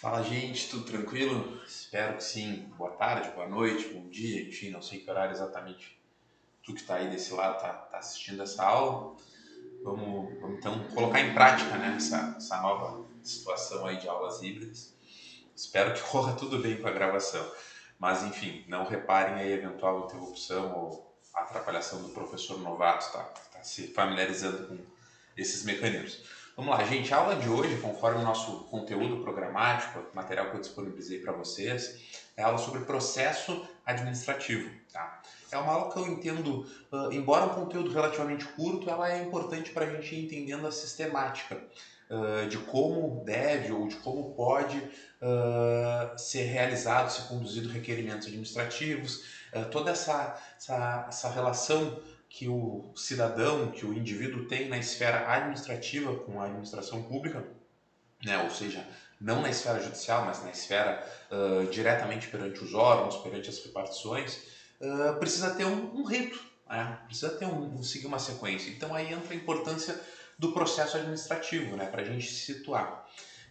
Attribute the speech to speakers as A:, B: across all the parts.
A: Fala, gente, tudo tranquilo? Espero que sim. Boa tarde, boa noite, bom dia, enfim, não sei que horário exatamente tu que está aí desse lado tá assistindo essa aula. Vamos então colocar em prática, né, essa nova situação aí de aulas híbridas. Espero que corra tudo bem com a gravação. Mas, enfim, não reparem aí eventual interrupção ou atrapalhação do professor novato, tá se familiarizando com esses mecanismos. Vamos lá, gente. A aula de hoje, conforme o nosso conteúdo programático, material que eu disponibilizei para vocês, é aula sobre processo administrativo. Tá? É uma aula que eu entendo, embora um conteúdo relativamente curto, ela é importante para a gente ir entendendo a sistemática de como deve ou de como pode ser realizado, ser conduzido requerimentos administrativos, toda essa relação que o cidadão, que o indivíduo tem na esfera administrativa com a administração pública, né? Ou seja, não na esfera judicial, mas na esfera diretamente perante os órgãos, perante as repartições, precisa ter um rito, né? Precisa ter seguir uma sequência. Então aí entra a importância do processo administrativo, né? Para a gente se situar.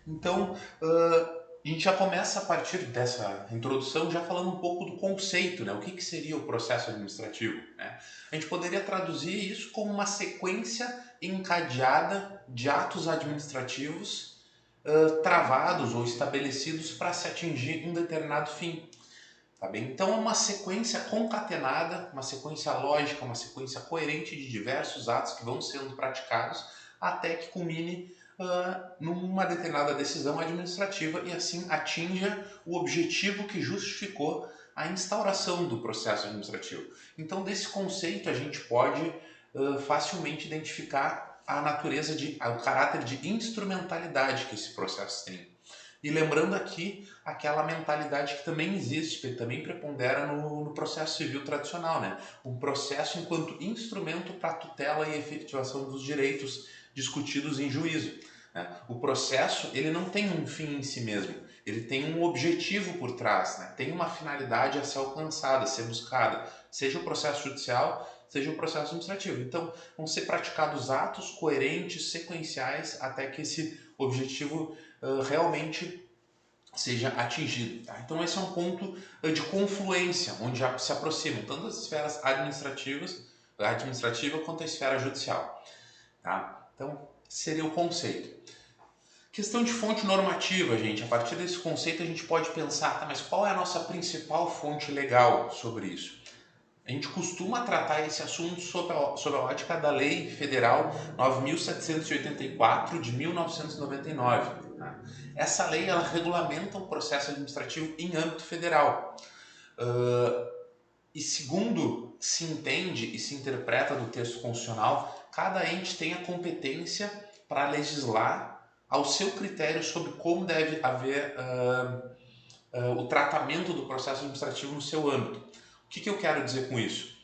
A: Então, a gente já começa a partir dessa introdução já falando um pouco do conceito, né? O que seria o processo administrativo, né? A gente poderia traduzir isso como uma sequência encadeada de atos administrativos travados ou estabelecidos para se atingir um determinado fim. Tá bem? Então é uma sequência concatenada, uma sequência lógica, uma sequência coerente de diversos atos que vão sendo praticados até que culmine numa determinada decisão administrativa e assim atinja o objetivo que justificou a instauração do processo administrativo. Então desse conceito a gente pode facilmente identificar a natureza o caráter de instrumentalidade que esse processo tem. E lembrando aqui aquela mentalidade que também existe, que também prepondera no processo civil tradicional, né? Um processo enquanto instrumento para a tutela e efetivação dos direitos discutidos em juízo. Né? O processo ele não tem um fim em si mesmo, ele tem um objetivo por trás, né? Tem uma finalidade a ser alcançada, a ser buscada, seja o processo judicial, seja o processo administrativo. Então, vão ser praticados atos coerentes, sequenciais, até que esse objetivo realmente seja atingido. Tá? Então esse é um ponto de confluência, onde já se aproximam tanto as esferas administrativa quanto a esfera judicial. Tá? Então seria o conceito. Questão de fonte normativa, gente. A partir desse conceito a gente pode pensar, tá, mas qual é a nossa principal fonte legal sobre isso? A gente costuma tratar esse assunto sob a ótica da Lei Federal 9.784 de 1999. Né? Essa lei ela regulamenta o processo administrativo em âmbito federal. E segundo se entende e se interpreta do texto constitucional, cada ente tem a competência para legislar ao seu critério sobre como deve haver o tratamento do processo administrativo no seu âmbito. O que eu quero dizer com isso?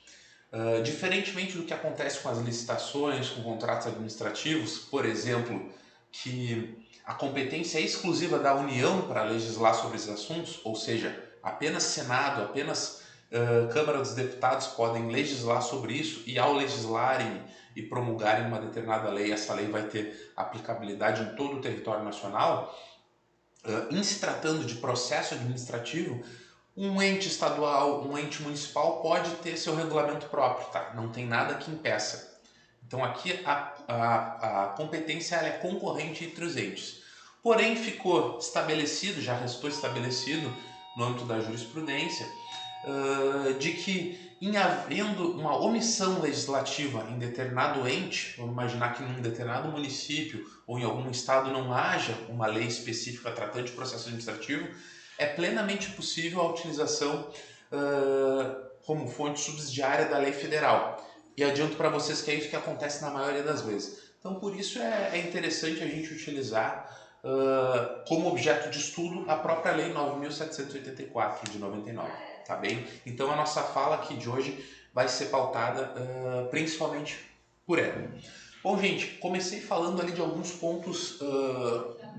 A: Diferentemente do que acontece com as licitações, com contratos administrativos, por exemplo, que a competência é exclusiva da União para legislar sobre esses assuntos, ou seja, apenas Senado, apenas Câmara dos Deputados podem legislar sobre isso e ao legislarem e promulgarem uma determinada lei, essa lei vai ter aplicabilidade em todo o território nacional. Em se tratando de processo administrativo, um ente estadual, um ente municipal pode ter seu regulamento próprio, tá? Não tem nada que impeça. Então aqui a competência ela é concorrente entre os entes. Porém ficou estabelecido, já restou estabelecido no âmbito da jurisprudência, de que em havendo uma omissão legislativa em determinado ente, vamos imaginar que num determinado município ou em algum estado não haja uma lei específica tratando de processo administrativo, é plenamente possível a utilização como fonte subsidiária da lei federal. E adianto para vocês que é isso que acontece na maioria das vezes. Então, por isso é interessante a gente utilizar como objeto de estudo a própria Lei 9.784 de 99, tá bem? Então, a nossa fala aqui de hoje vai ser pautada principalmente por ela. Bom, gente, comecei falando ali de alguns pontos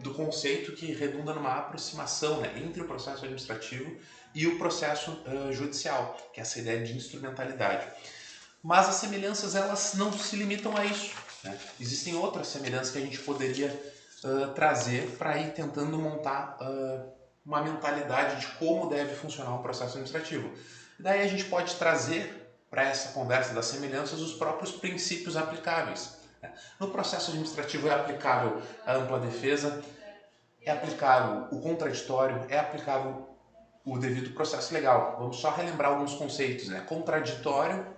A: do conceito que redunda numa aproximação, né, entre o processo administrativo e o processo judicial, que é essa ideia de instrumentalidade. Mas as semelhanças elas não se limitam a isso. Né? Existem outras semelhanças que a gente poderia trazer para ir tentando montar uma mentalidade de como deve funcionar um processo administrativo. Daí a gente pode trazer para essa conversa das semelhanças os próprios princípios aplicáveis. No processo administrativo é aplicável a ampla defesa, é aplicável o contraditório, é aplicável o devido processo legal. Vamos só relembrar alguns conceitos, né? Contraditório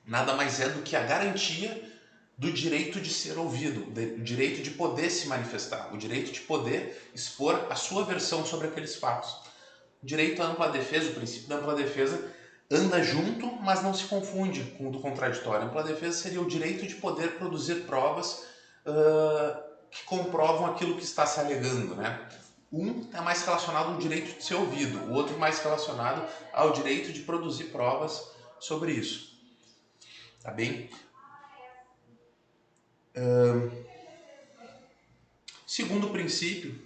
A: nada mais é do que a garantia do direito de ser ouvido, do direito de poder se manifestar, o direito de poder expor a sua versão sobre aqueles fatos. O direito à ampla defesa, o princípio da ampla defesa, anda junto, mas não se confunde com o do contraditório. A ampla defesa seria o direito de poder produzir provas que comprovam aquilo que está se alegando, né? Um é mais relacionado ao direito de ser ouvido, o outro mais relacionado ao direito de produzir provas sobre isso. Tá bem? Segundo princípio